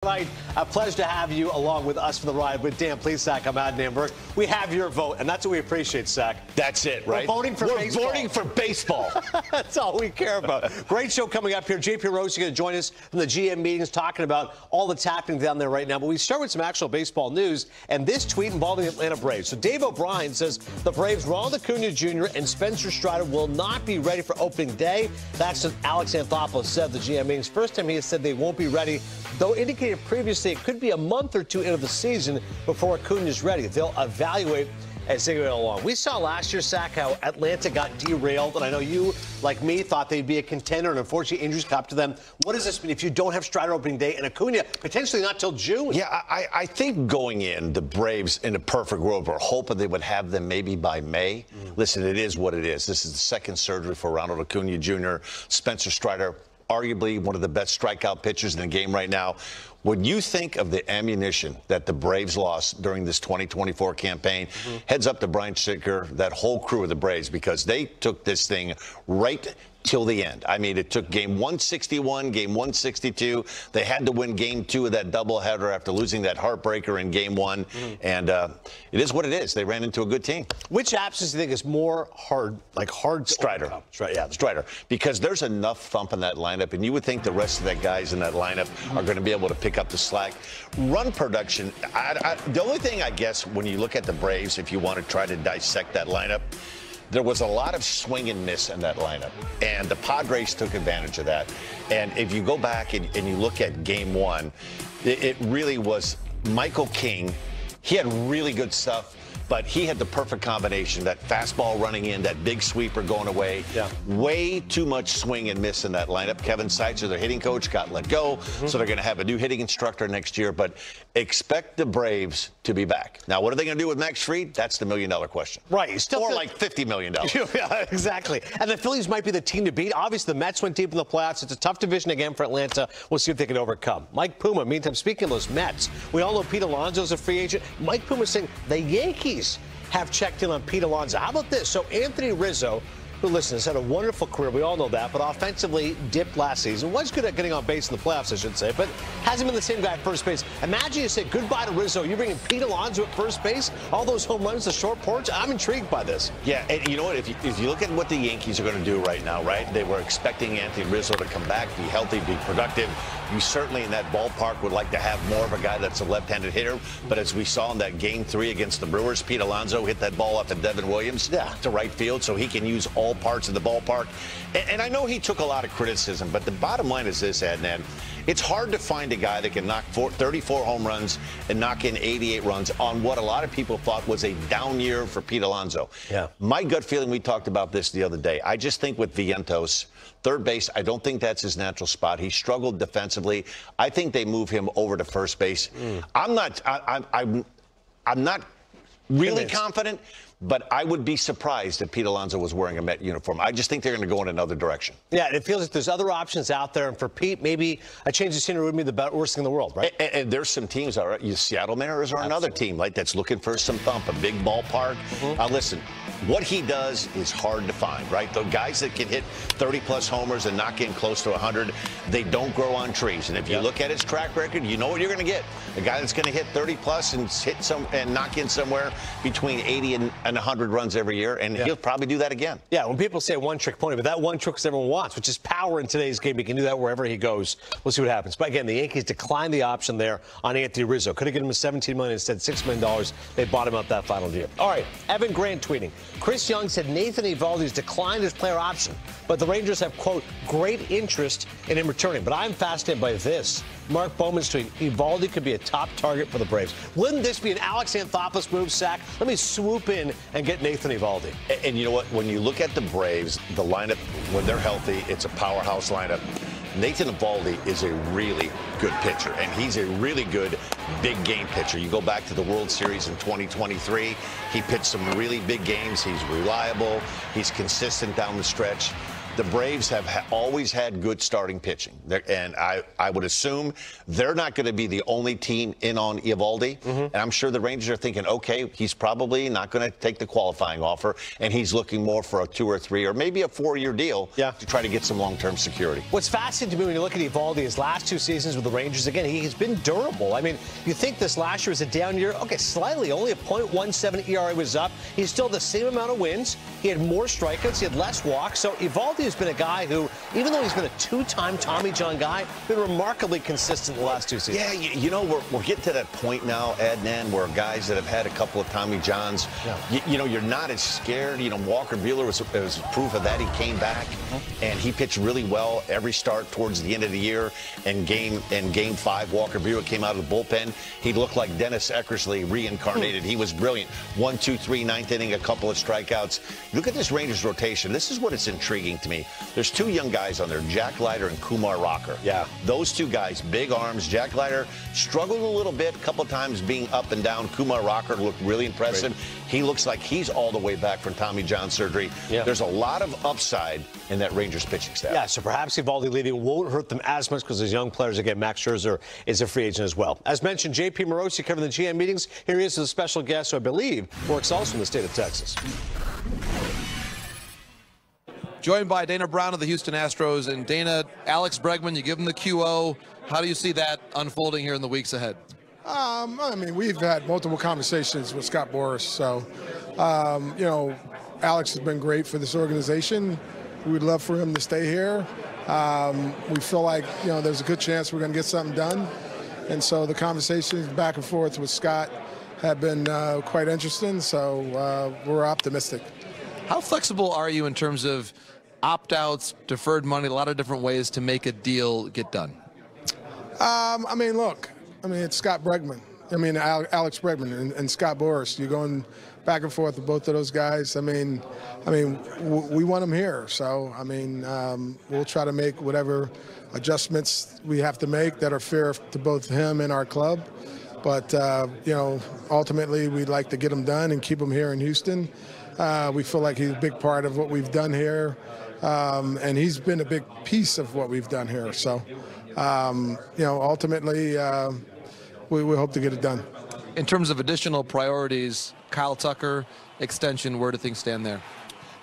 Right, a pleasure to have you along with us for the ride. With Dan Plesac, I'm Adnan Burke. We have your vote, and that's what we appreciate, Sack. That's it, right? We're voting for baseball. We're voting for baseball. That's all we care about. Great show coming up here. JP Rose is going to join us from the GM meetings, talking about all that's happening down there right now. But we start with some actual baseball news, and this tweet involving the Atlanta Braves. So Dave O'Brien says the Braves, Ronald Acuna Jr. and Spencer Strider will not be ready for opening day. That's what Alex Anthopoulos said at the GM meetings. First time he has said they won't be ready, though indicated previously it could be a month or two into the season before Acuna is ready. They'll evaluate as they go along. We saw last year, Sack, how Atlanta got derailed, and I know you, like me, thought they'd be a contender, and unfortunately injuries caught up to them. What does this mean if you don't have Strider opening day and Acuna potentially not till June? Yeah, I think going in, the Braves, in a perfect world, were hoping they would have them maybe by May. Listen, it is what it is. This is the second surgery for Ronald Acuna Jr., Spencer Strider, arguably one of the best strikeout pitchers in the game right now. When you think of the ammunition that the Braves lost during this 2024 campaign, heads up to Brian Sicker, that whole crew of the Braves, because they took this thing right till the end. I mean, it took game 161, game 162. They had to win game 2 of that doubleheader after losing that heartbreaker in game 1. And it is what it is. They ran into a good team. Which absence do you think is more hard Strider. Strider. Because there's enough thump in that lineup, and you would think the rest of the guys in that lineup are going to be able to pick up the slack. Run production, the only thing, I guess, when you look at the Braves, if you want to try to dissect that lineup, there was a lot of swing and miss in that lineup, and the Padres took advantage of that. And if you go back and you look at game 1, it really was Michael King. He had really good stuff, but he had the perfect combination, that fastball running in, that big sweeper going away. Yeah. Way too much swing and miss in that lineup. Kevin Seitzer, their hitting coach, got let go, so they're going to have a new hitting instructor next year. But expect the Braves to be back. Now, what are they going to do with Max Fried? That's the million-dollar question. Right. Or like $50 million. Yeah, exactly. And the Phillies might be the team to beat. Obviously, the Mets went deep in the playoffs. It's a tough division again for Atlanta. We'll see if they can overcome. Mike Puma, meantime, speaking of those Mets, we all know Pete Alonso's a free agent. Mike Puma saying the Yankees have checked in on Pete Alonso. How about this? So Anthony Rizzo, who, listen, has had a wonderful career, we all know that, but offensively dipped last season. Was good at getting on base in the playoffs, I should say, but hasn't been the same guy at first base. Imagine you say goodbye to Rizzo. You're bringing Pete Alonso at first base, all those home runs, the short porch. I'm intrigued by this. Yeah, and you know what? If you look at what the Yankees are going to do right now, right? They were expecting Anthony Rizzo to come back, be healthy, be productive. You certainly in that ballpark would like to have more of a guy that's a left-handed hitter. But as we saw in that game 3 against the Brewers, Pete Alonso hit that ball up at Devin Williams to right field, so he can use all parts of the ballpark. And I know he took a lot of criticism, but the bottom line is this, Adnan. It's hard to find a guy that can knock 34 home runs and knock in 88 runs on what a lot of people thought was a down year for Pete Alonso. Yeah. My gut feeling, we talked about this the other day, I just think with Vientos, third base, I don't think that's his natural spot. He struggled defensively. I think they move him over to first base. I'm not really confident, but I would be surprised if Pete Alonso was wearing a Met uniform. I just think they're going to go in another direction. Yeah, and it feels like there's other options out there, and for Pete, maybe a change of scenery would be the worst thing in the world, right? And there's some teams, all right, Seattle Mariners are another team, like that's looking for some thump, a big ballpark. Listen, what he does is hard to find, right? The guys that can hit 30-plus homers and knock in close to 100, they don't grow on trees. And if you look at his track record, you know what you're going to get. A guy that's going to hit 30-plus and hit some and knock in somewhere between 80 and 100 runs every year, and he'll probably do that again. Yeah, when people say one-trick pony, but that one trick is everyone wants, which is power in today's game. He can do that wherever he goes. We'll see what happens. But again, the Yankees declined the option there on Anthony Rizzo. Could have given him $17 million instead, $6 million. They bought him out that final year. All right, Evan Grant tweeting. Chris Young said Nathan Eovaldi's declined his player option, but the Rangers have, quote, great interest in him returning. But I'm fascinated by this. Mark Bowman's tweet, Eovaldi could be a top target for the Braves. Wouldn't this be an Alex Anthopoulos move, Sack? Let me swoop in and get Nathan Eovaldi. And you know what? When you look at the Braves, the lineup, when they're healthy, it's a powerhouse lineup. Nathan Eovaldi is a really good pitcher, and he's a really good big game pitcher. You go back to the World Series in 2023, he pitched some really big games. He's reliable. He's consistent down the stretch. the Braves have always had good starting pitching. And I would assume they're not going to be the only team in on Eovaldi. And I'm sure the Rangers are thinking, okay, he's probably not going to take the qualifying offer, and he's looking more for a 2 or 3 or maybe a 4-year deal to try to get some long-term security. What's fascinating to me when you look at Eovaldi, his last 2 seasons with the Rangers, again, he's been durable. I mean, you think this last year was a down year? Okay, slightly. Only a .17 ERA was up. He's still the same amount of wins. He had more strikeouts. He had less walks. So Eovaldi has been a guy who, even though he's been a 2-time Tommy John guy, been remarkably consistent the last 2 seasons. Yeah, you know, we're getting to that point now, Adnan, where guys that have had a couple of Tommy Johns, you know, you're not as scared. You know, Walker Buehler was proof of that. He came back and he pitched really well every start towards the end of the year. And game 5, Walker Buehler came out of the bullpen. He looked like Dennis Eckersley reincarnated. He was brilliant. 1, 2, 3, ninth inning, a couple of strikeouts. Look at this Rangers rotation. This is what it's intriguing to me. There's 2 young guys on there, Jack Leiter and Kumar Rocker. Yeah. Those 2 guys, big arms. Jack Leiter struggled a little bit, a couple of times being up and down. Kumar Rocker looked really impressive. He looks like he's all the way back from Tommy John surgery. There's a lot of upside in that Rangers pitching staff. Yeah, so perhaps Eovaldi leaving won't hurt them as much because his young players, again, Max Scherzer is a free agent as well. As mentioned, J.P. Morosi covering the GM meetings. Here he is as a special guest who I believe works also in the state of Texas. Joined by Dana Brown of the Houston Astros. And Dana, Alex Bregman, you give him the QO. How do you see that unfolding here in the weeks ahead? I mean, we've had multiple conversations with Scott Boras. So, you know, Alex has been great for this organization. We would love for him to stay here. We feel like, you know, there's a good chance we're going to get something done. And so the conversations back and forth with Scott have been quite interesting. So we're optimistic. How flexible are you in terms of opt-outs, deferred money, a lot of different ways to make a deal get done? I mean, look, it's Scott Bregman. I mean, Alex Bregman and Scott Boras. You're going back and forth with both of those guys. I mean, we want them here. So, I mean, we'll try to make whatever adjustments we have to make that are fair to both him and our club. But, you know, ultimately, we'd like to get him done and keep him here in Houston. We feel like he's a big part of what we've done here. And he's been a big piece of what we've done here. So, you know, ultimately, we hope to get it done. In terms of additional priorities, Kyle Tucker, extension, where do things stand there?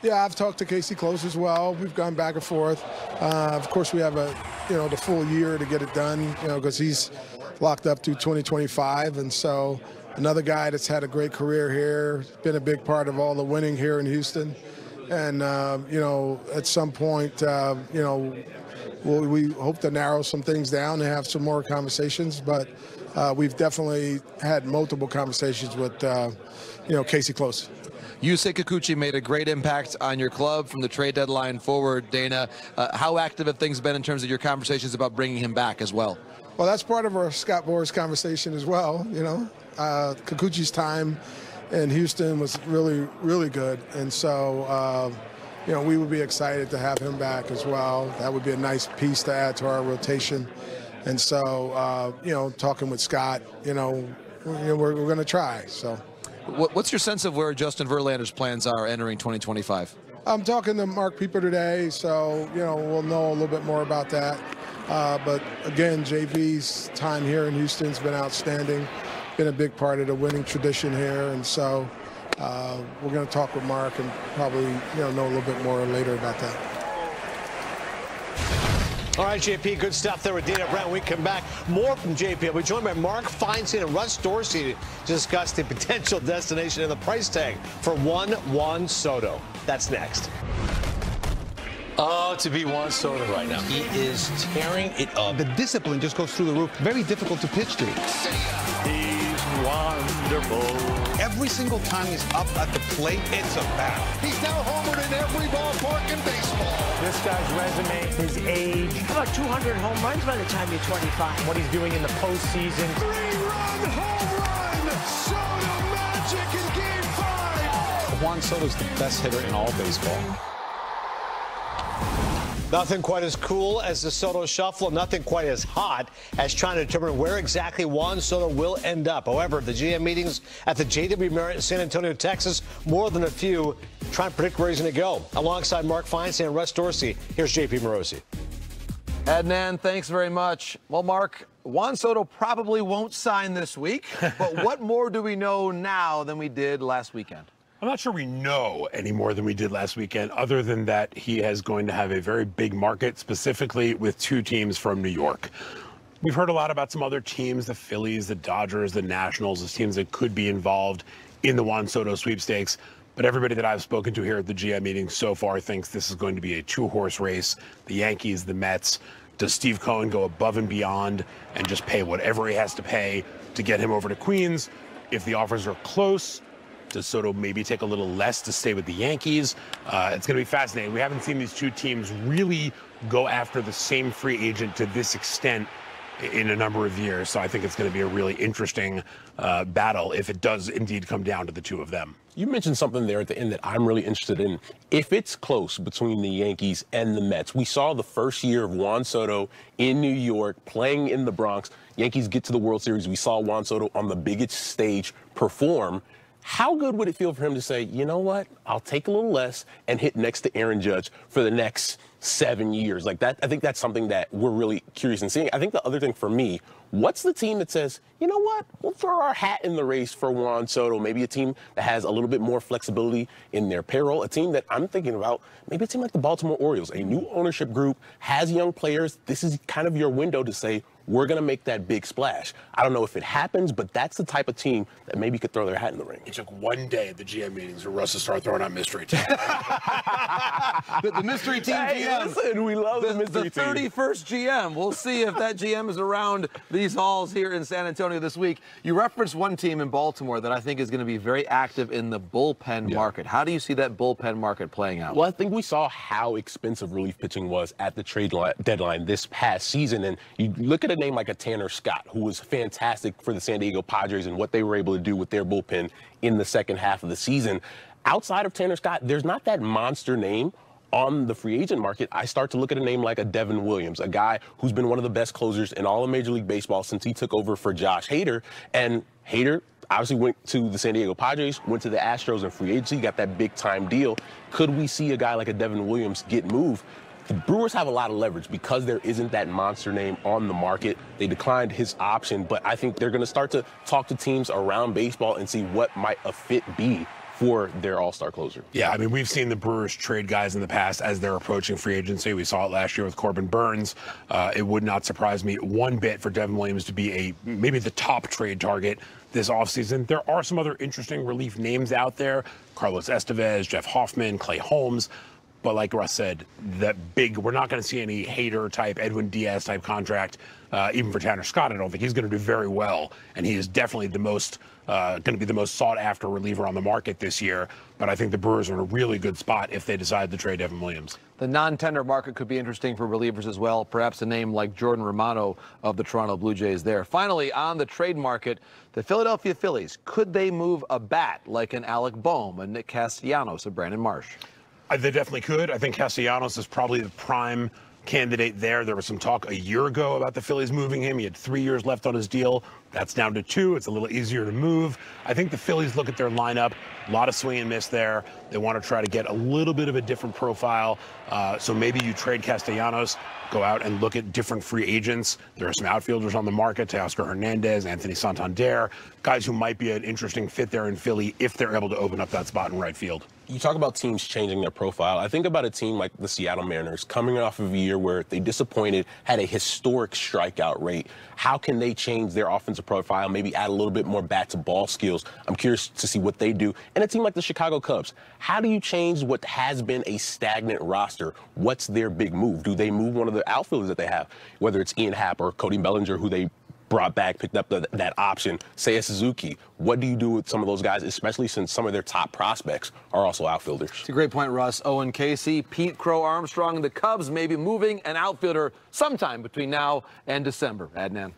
Yeah, I've talked to Casey Close as well. We've gone back and forth. Of course, we have the full year to get it done, you know, because he's locked up through 2025. And so another guy that's had a great career here, been a big part of all the winning here in Houston. And, you know, at some point, you know, we hope to narrow some things down and have some more conversations. But we've definitely had multiple conversations with, you know, Casey Close. Yusei Kikuchi made a great impact on your club from the trade deadline forward. Dana, how active have things been in terms of your conversations about bringing him back as well? Well, that's part of our Scott Boras conversation as well. You know, Kikuchi's time in Houston was really, really good. And so, you know, we would be excited to have him back as well. That would be a nice piece to add to our rotation. And so, you know, talking with Scott, you know, we're going to try. So, what's your sense of where Justin Verlander's plans are entering 2025? I'm talking to Mark Pieper today, so, you know, we'll know a little bit more about that. But again, JV's time here in Houston's been outstanding, been a big part of the winning tradition here. And so we're going to talk with Mark and probably, you know a little bit more later about that. All right, JP, good stuff there with Dana Brown. We come back, more from JP. We're joined by Mark Feinstein and Russ Dorsey to discuss the potential destination and the price tag for Juan Soto. That's next. Oh, to be Juan Soto right now. He is tearing it up. The discipline just goes through the roof. Very difficult to pitch to. He's wonderful. Every single time he's up at the plate, it's a battle. He's now homered in every ballpark in baseball. This guy's resume, his age. How about 200 home runs by the time you're 25? What he's doing in the postseason. 3-run home run. Soto magic in Game 5. Juan Soto's the best hitter in all baseball. Nothing quite as cool as the Soto shuffle, and nothing quite as hot as trying to determine where exactly Juan Soto will end up. However, the GM meetings at the JW Marriott in San Antonio, Texas, more than a few, trying to predict where he's going to go. Alongside Mark Feinstein and Russ Dorsey, here's JP Morosi. Adnan, thanks very much. Well, Mark, Juan Soto probably won't sign this week, but what more do we know now than we did last weekend? I'm not sure we know any more than we did last weekend, other than that he is going to have a very big market, specifically with two teams from New York. We've heard a lot about some other teams, the Phillies, the Dodgers, the Nationals, the teams that could be involved in the Juan Soto sweepstakes. But everybody that I've spoken to here at the GM meeting so far thinks this is going to be a two-horse race. The Yankees, the Mets. Does Steve Cohen go above and beyond and just pay whatever he has to pay to get him over to Queens? If the offers are close, does Soto maybe take a little less to stay with the Yankees? It's going to be fascinating. We haven't seen these two teams really go after the same free agent to this extent in a number of years. So I think it's going to be a really interesting battle if it does indeed come down to the two of them. You mentioned something there at the end that I'm really interested in. If it's close between the Yankees and the Mets, we saw the first year of Juan Soto in New York playing in the Bronx. Yankees get to the World Series. We saw Juan Soto on the biggest stage perform. How good would it feel for him to say, you know what, I'll take a little less and hit next to Aaron Judge for the next 7 years? Like that, I think that's something that we're really curious in seeing. I think the other thing for me, what's the team that says, you know what, we'll throw our hat in the race for Juan Soto? Maybe a team that has a little bit more flexibility in their payroll, a team that I'm thinking about, maybe a team like the Baltimore Orioles, a new ownership group, has young players. This is kind of your window to say, we're going to make that big splash. I don't know if it happens, but that's the type of team that maybe could throw their hat in the ring. It took one day at the GM meetings for Russ to start throwing out mystery teams. the mystery team GM. Listen, we love the mystery team. The 31st GM. We'll see if that GM is around these halls here in San Antonio this week. You referenced one team in Baltimore that I think is going to be very active in the bullpen market. How do you see that bullpen market playing out? Well, I think we saw how expensive relief pitching was at the trade deadline this past season. And you look at a name like a Tanner Scott, who was fantastic for the San Diego Padres and what they were able to do with their bullpen in the second half of the season. Outside of Tanner Scott, there's not that monster name on the free agent market. I start to look at a name like a Devin Williams, a guy who's been one of the best closers in all of Major League Baseball since he took over for Josh Hader. And Hader obviously went to the San Diego Padres, went to the Astros in free agency, got that big time deal. Could we see a guy like a Devin Williams get moved? The Brewers have a lot of leverage because there isn't that monster name on the market. They declined his option, but I think they're going to start to talk to teams around baseball and see what might a fit be for their all-star closer. Yeah, I mean, we've seen the Brewers trade guys in the past as they're approaching free agency. We saw it last year with Corbin Burns. It would not surprise me one bit for Devin Williams to be maybe the top trade target this offseason. There are some other interesting relief names out there. Carlos Estevez, Jeff Hoffman, Clay Holmes. But like Russ said, we're not going to see any Hader type, Edwin Diaz type contract, even for Tanner Scott. I don't think he's going to do very well. And he is definitely going to be the most sought after reliever on the market this year. But I think the Brewers are in a really good spot if they decide to trade Devin Williams. The non-tender market could be interesting for relievers as well. Perhaps a name like Jordan Romano of the Toronto Blue Jays there. Finally, on the trade market, the Philadelphia Phillies, could they move a bat like an Alec Bohm, a Nick Castellanos, a Brandon Marsh? They definitely could. I think Castellanos is probably the prime candidate there. There was some talk a year ago about the Phillies moving him. He had 3 years left on his deal. That's down to 2. It's a little easier to move. I think the Phillies look at their lineup, a lot of swing and miss there. They want to try to get a little bit of a different profile. So maybe you trade Castellanos, go out and look at different free agents. There are some outfielders on the market, Teoscar Hernandez, Anthony Santander, guys who might be an interesting fit there in Philly if they're able to open up that spot in right field. You talk about teams changing their profile. I think about a team like the Seattle Mariners coming off of a year where they disappointed, had a historic strikeout rate. How can they change their offensive profile, maybe add a little bit more bat-to-ball skills? I'm curious to see what they do. And a team like the Chicago Cubs, how do you change what has been a stagnant roster? What's their big move? Do they move one of the outfielders that they have, whether it's Ian Happ or Cody Bellinger, who they brought back, picked up that option, Seiya Suzuki? What do you do with some of those guys, especially since some of their top prospects are also outfielders? It's a great point, Russ. Owen Casey, Pete Crow Armstrong, and the Cubs may be moving an outfielder sometime between now and December. Adnan.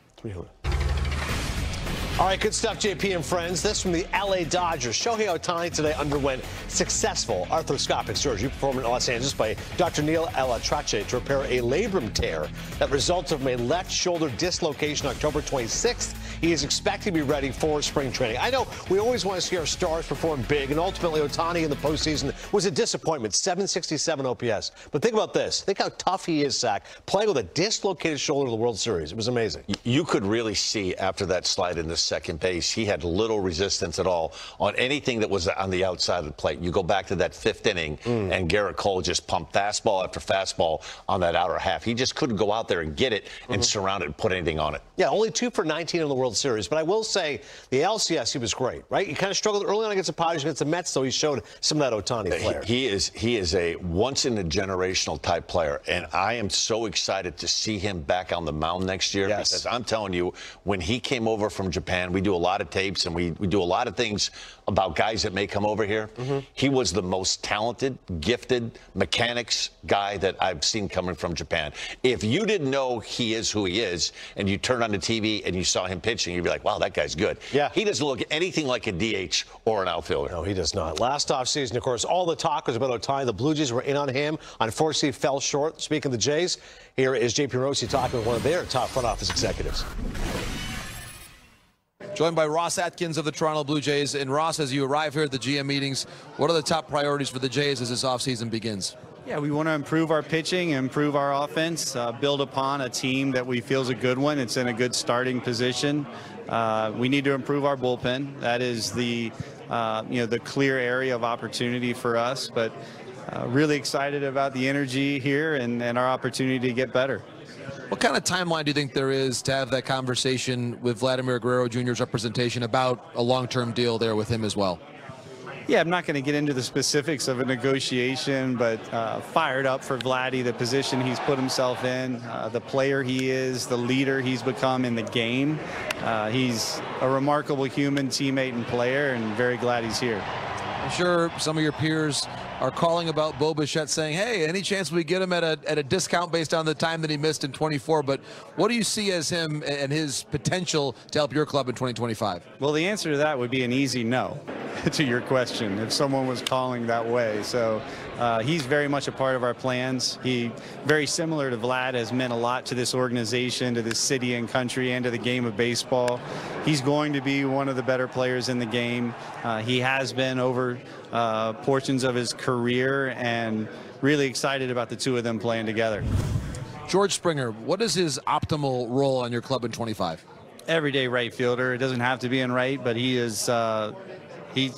All right, good stuff, JP and friends. This from the LA Dodgers. Shohei Ohtani today underwent successful arthroscopic surgery performed in Los Angeles by Dr. Neil Elatrache to repair a labrum tear that resulted from a left shoulder dislocation October 26th. He is expected to be ready for spring training. I know we always want to see our stars perform big, and ultimately Ohtani in the postseason was a disappointment, 767 OPS. But think about this. Think how tough he is, Zach, playing with a dislocated shoulder in the World Series. It was amazing. You could really see after that slide into second base, he had little resistance at all on anything that was on the outside of the plate. You go back to that fifth inning, and Garrett Cole just pumped fastball after fastball on that outer half. He just couldn't go out there and get it and surround it and put anything on it. Yeah, only 2 for 19 in the World Series. But I will say the LCS, he was great, right? He kind of struggled early on against the Padres, against the Mets, though he showed some of that Ohtani player. He is a once-in-a-generational type player, and I am so excited to see him back on the mound next year. Yes. Because I'm telling you, when he came over from Japan, we do a lot of tapes and we do a lot of things about guys that may come over here. He was the most talented, gifted mechanics guy that I've seen coming from Japan. If you didn't know he is who he is, and you turned on the TV and you saw him pitching, you'd be like, wow, that guy's good. Yeah. He doesn't look anything like a DH or an outfielder. No, he does not. Last offseason, of course, all the talk was about Ohtani. The Blue Jays were in on him. Unfortunately, fell short. Speaking of the Jays, here is JP Rossi talking with one of their top front office executives. Joined by Ross Atkins of the Toronto Blue Jays. And Ross, as you arrive here at the GM meetings, what are the top priorities for the Jays as this offseason begins? Yeah, we want to improve our pitching, improve our offense, build upon a team that we feel is a good one. It's in a good starting position. We need to improve our bullpen. That is the the clear area of opportunity for us. But really excited about the energy here and our opportunity to get better. What kind of timeline do you think there is to have that conversation with Vladimir Guerrero Jr.'s representation about a long-term deal there with him as well? Yeah, I'm not going to get into the specifics of a negotiation, but fired up for Vladdy, the position he's put himself in, the player he is, the leader he's become in the game. He's a remarkable human, teammate, and player, and very glad he's here. I'm sure some of your peers are calling about Bo Bichette, saying, hey, any chance we get him at a discount based on the time that he missed in 24? But what do you see as him and his potential to help your club in 2025? Well, the answer to that would be an easy no to your question if someone was calling that way. So he's very much a part of our plans. He, very similar to Vlad, has meant a lot to this organization, to this city and country, and to the game of baseball. He's going to be one of the better players in the game. He has been over portions of his career, and really excited about the two of them playing together. George Springer, what is his optimal role on your club in 25? Everyday right fielder. It doesn't have to be in right, but he is he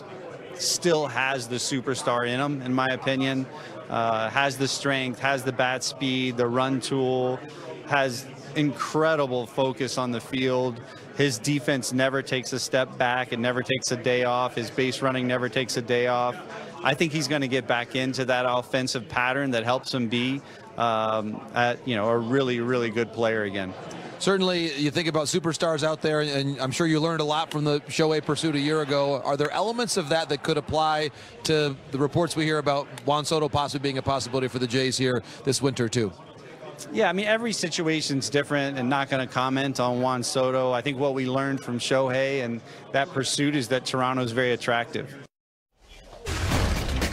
still has the superstar in him, in my opinion. Has the strength, has the bat speed, the run tool, has incredible focus on the field. His defense never takes a step back. It never takes a day off. His base running never takes a day off. I think he's going to get back into that offensive pattern that helps him be a really, really good player again. Certainly, you think about superstars out there, and I'm sure you learned a lot from the Shohei pursuit a year ago. Are there elements of that that could apply to the reports we hear about Juan Soto possibly being a possibility for the Jays here this winter, too? Yeah, I mean, every situation's different, and not going to comment on Juan Soto. I think what we learned from Shohei and that pursuit is that Toronto's very attractive.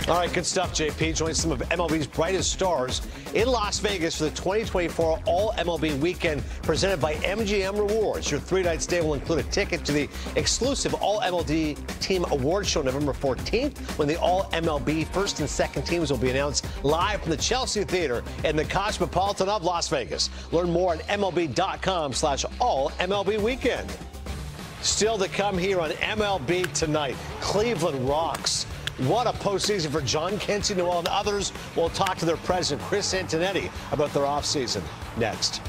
All right, good stuff, JP. Joining some of MLB's brightest stars in Las Vegas for the 2024 All-MLB Weekend presented by MGM Rewards. Your three-night stay will include a ticket to the exclusive All-MLB Team Awards Show November 14th, when the All-MLB first and second teams will be announced live from the Chelsea Theater in the Cosmopolitan of Las Vegas. Learn more at MLB.com/All-MLB Weekend. Still to come here on MLB Tonight, Cleveland rocks. What a postseason for John Quincy Noel and others. We'll talk to their president, Chris Antonetti, about their offseason next.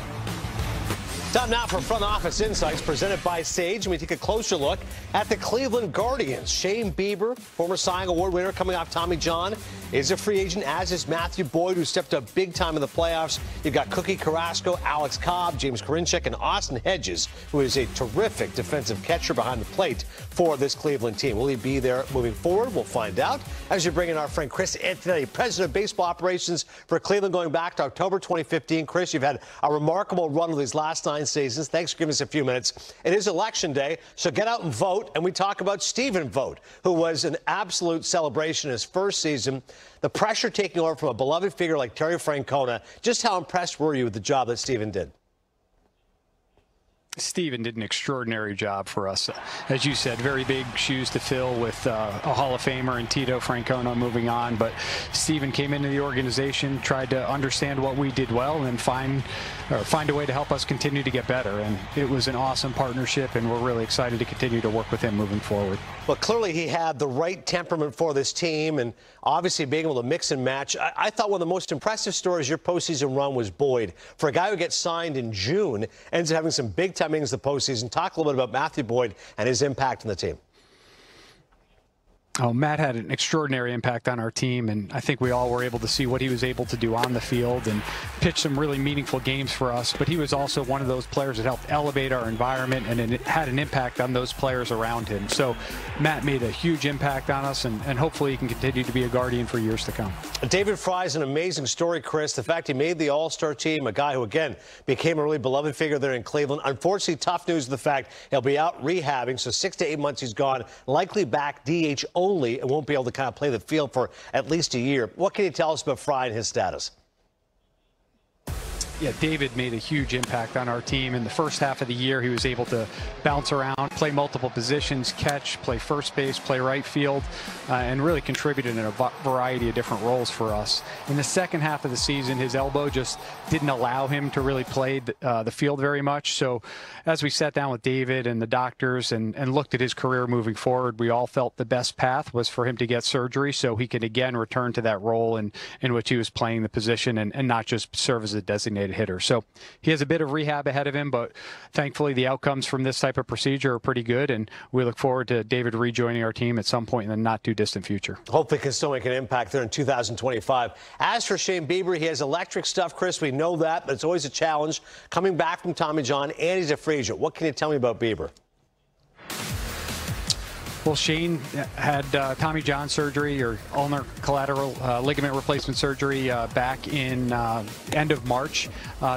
Time now for Front Office Insights presented by Sage. We take a closer look at the Cleveland Guardians. Shane Bieber, former Cy Young Award winner, coming off Tommy John, is a free agent, as is Matthew Boyd, who stepped up big time in the playoffs. You've got Cookie Carrasco, Alex Cobb, James Karinchak, and Austin Hedges, who is a terrific defensive catcher behind the plate for this Cleveland team. Will he be there moving forward? We'll find out. As you bring in our friend Chris Antonetti, president of baseball operations for Cleveland, going back to October 2015. Chris, you've had a remarkable run of these last 9 seasons. Thanks for giving us a few minutes. It is election day, so get out and vote. And we talk about Stephen Vogt, who was an absolute celebration in his first season. The pressure taking over from a beloved figure like Terry Francona. Just how impressed were you with the job that Stephen did? Stephen did an extraordinary job for us. As you said, very big shoes to fill with a Hall of Famer and Tito Francona moving on. But Stephen came into the organization, tried to understand what we did well, and find a way to help us continue to get better. And it was an awesome partnership, and we're really excited to continue to work with him moving forward. Well, clearly he had the right temperament for this team, and obviously being able to mix and match. I thought one of the most impressive stories your postseason run was Boyd. For a guy who gets signed in June, ends up having some big-time innings the postseason. Talk a little bit about Matthew Boyd and his impact on the team. Oh, Matt had an extraordinary impact on our team, and I think we all were able to see what he was able to do on the field and pitch some really meaningful games for us. But he was also one of those players that helped elevate our environment, and it had an impact on those players around him. So Matt made a huge impact on us, and hopefully he can continue to be a guardian for years to come. David Fry is an amazing story, Chris. The fact he made the All-Star team, a guy who, again, became a really beloved figure there in Cleveland. Unfortunately, tough news is the fact he'll be out rehabbing, so 6 to 8 months he's gone, likely back DH only, and won't be able to kind of play the field for at least a year. What can you tell us about Fry and his status? Yeah, David made a huge impact on our team. In the first half of the year, he was able to bounce around, play multiple positions, catch, play first base, play right field, and really contributed in a variety of different roles for us. In the second half of the season, his elbow just didn't allow him to really play the field very much. So as we sat down with David and the doctors and looked at his career moving forward, we all felt the best path was for him to get surgery so he could again return to that role in which he was playing the position and not just serve as a designated hitter. So he has a bit of rehab ahead of him, but thankfully the outcomes from this type of procedure are pretty good, and we look forward to David rejoining our team at some point in the not too distant future. Hopefully he can still make an impact there in 2025. As for Shane Bieber, he has electric stuff, Chris. We know that, but it's always a challenge. Coming back from Tommy John, and he's a free agent. What can you tell me about Bieber? Well, Shane had Tommy John surgery, or ulnar collateral ligament replacement surgery, back in end of March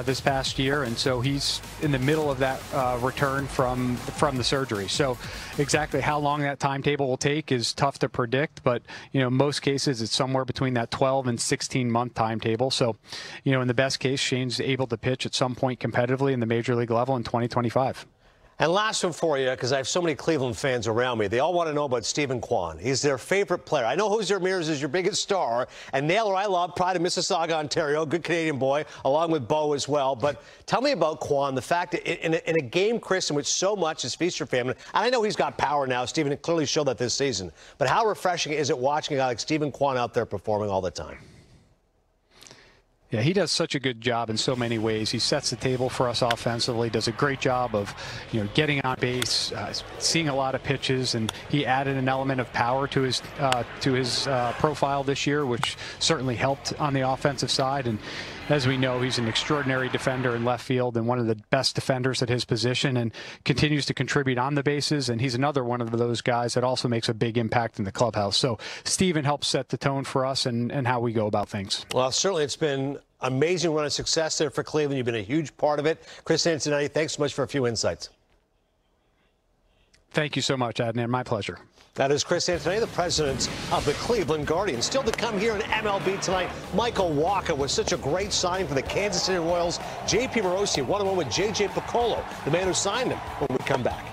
this past year, and so he's in the middle of that return from the surgery. So exactly how long that timetable will take is tough to predict, but most cases it's somewhere between that 12 and 16-month timetable. So in the best case, Shane's able to pitch at some point competitively in the major league level in 2025. And last one for you, because I have so many Cleveland fans around me. They all want to know about Stephen Kwan. He's their favorite player. I know Jose Ramirez is your biggest star, and Naylor I love, pride of Mississauga, Ontario, good Canadian boy, along with Bo as well. But tell me about Kwan, the fact that in a game, Chris, in which so much is feast or famine, and I know he's got power now. Stephen clearly showed that this season. But how refreshing is it watching a guy like Stephen Kwan out there performing all the time? Yeah, he does such a good job in so many ways. He sets the table for us offensively, does a great job of, getting on base, seeing a lot of pitches, and he added an element of power to his profile this year, which certainly helped on the offensive side. And as we know, he's an extraordinary defender in left field and one of the best defenders at his position, and continues to contribute on the bases. And he's another one of those guys that also makes a big impact in the clubhouse. So Stephen helps set the tone for us and how we go about things. Well, certainly it's been amazing run of success there for Cleveland. You've been a huge part of it. Chris Antonetti, thanks so much for a few insights. Thank you so much, Adnan. My pleasure. That is Chris Antonetti, the president of the Cleveland Guardians. Still to come here in MLB tonight, Michael Wacha was such a great signing for the Kansas City Royals. JP Morosi one-on-one with JJ Piccolo, the man who signed him, when we come back.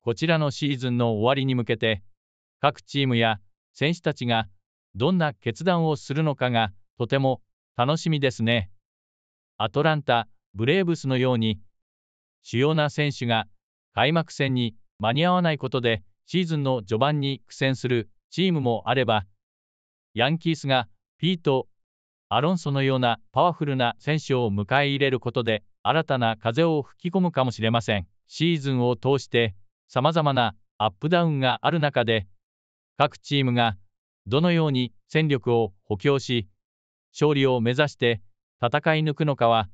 こちらのシーズンの終わりに向けて、各チームや選手たちがどんな決断をするのかがとても楽しみですね。アトランタ・ブレーブスのように主要な選手が開幕戦に間に合わないことでシーズンの序盤に苦戦するチームもあれば、ヤンキースがピート・アロンソのようなパワフルな選手を迎え入れることで新たな風を吹き込むかもしれません。シーズンを通して様々なアップダウンがある中で、各チームがどのように戦力を補強し、勝利を目指して戦い抜くのかは、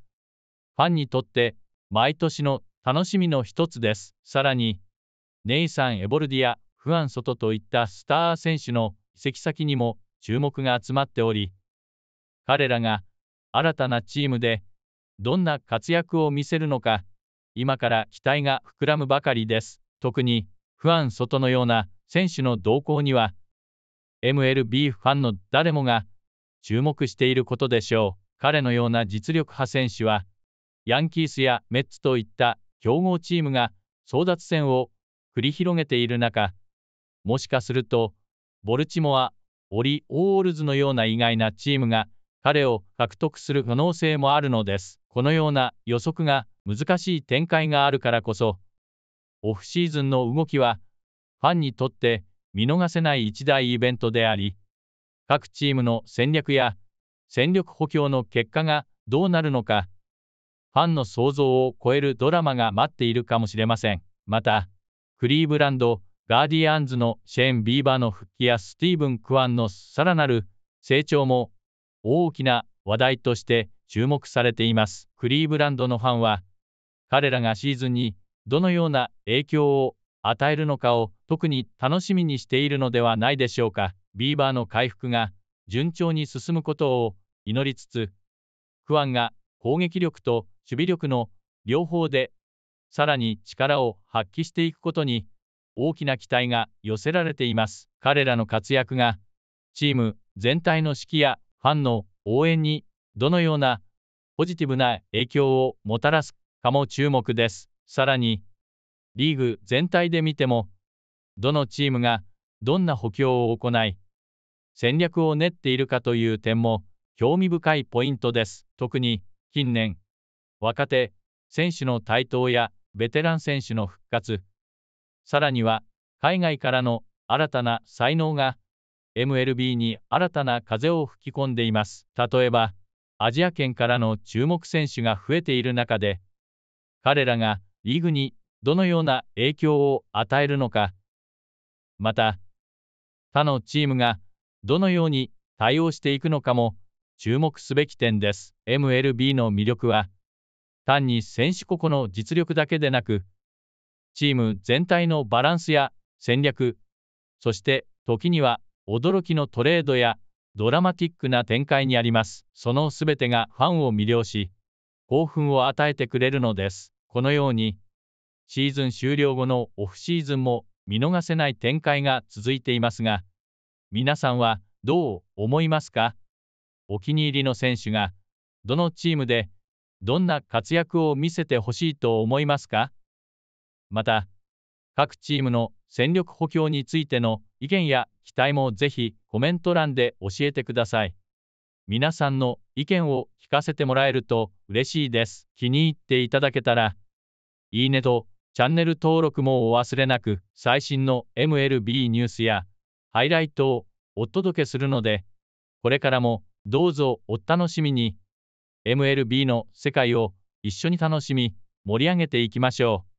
ファンにとって毎年の楽しみの一つです。さらに、ネイサン・エボルディやフアン・ソトといったスター選手の移籍先にも注目が集まっており、彼らが新たなチームでどんな活躍を見せるのか、今から期待が膨らむばかりです。特にフアン・ソトのような選手の動向には、MLB ファンの誰もが注目していることでしょう。彼のような実力派選手は、ヤンキースやメッツといった強豪チームが争奪戦を繰り広げている中、もしかすると、ボルチモア・オリオールズのような意外なチームが彼を獲得する可能性もあるのです。このような予測が難しい展開があるからこそ、オフシーズンの動きは、ファンにとって見逃せない一大イベントであり、各チームの戦略や戦力補強の結果がどうなるのか、ファンの想像を超えるドラマが待っているかもしれません。また、クリーブランド・ガーディアンズのシェーン・ビーバーの復帰やスティーブン・クワンのさらなる成長も大きな話題として注目されています。クリーブランドのファンは、彼らがシーズンにどのような影響を与えるのかを特に楽しみにしているのではないでしょうか。ビーバーの回復が順調に進むことを祈りつつ、クワンが攻撃力と守備力の両方でさらに力を発揮していくことに大きな期待が寄せられています。彼らの活躍がチーム全体の士気やファンの応援にどのようなポジティブな影響をもたらすかも注目です。さらに、リーグ全体で見ても、どのチームがどんな補強を行い、戦略を練っているかという点も興味深いポイントです。特に近年、若手選手の台頭やベテラン選手の復活、さらには海外からの新たな才能が MLB に新たな風を吹き込んでいます。例えば、アジア圏からの注目選手が増えている中で、彼らがリーグにどのような影響を与えるのか、また、他のチームがどのように対応していくのかも注目すべき点です。MLB の魅力は、単に選手個々の実力だけでなく、チーム全体のバランスや戦略、そして時には驚きのトレードやドラマティックな展開にあります。そのすべてがファンを魅了し、興奮を与えてくれるのです。このように、シーズン終了後のオフシーズンも見逃せない展開が続いていますが、皆さんはどう思いますか？お気に入りの選手がどのチームでどんな活躍を見せてほしいと思いますか？また、各チームの戦力補強についての意見や期待もぜひコメント欄で教えてください。皆さんの意見を聞かせてもらえると嬉しいです。気に入っていただけたら、いいねとチャンネル登録もお忘れなく、最新の MLB ニュースやハイライトをお届けするので、これからもどうぞお楽しみに。MLB の世界を一緒に楽しみ、盛り上げていきましょう。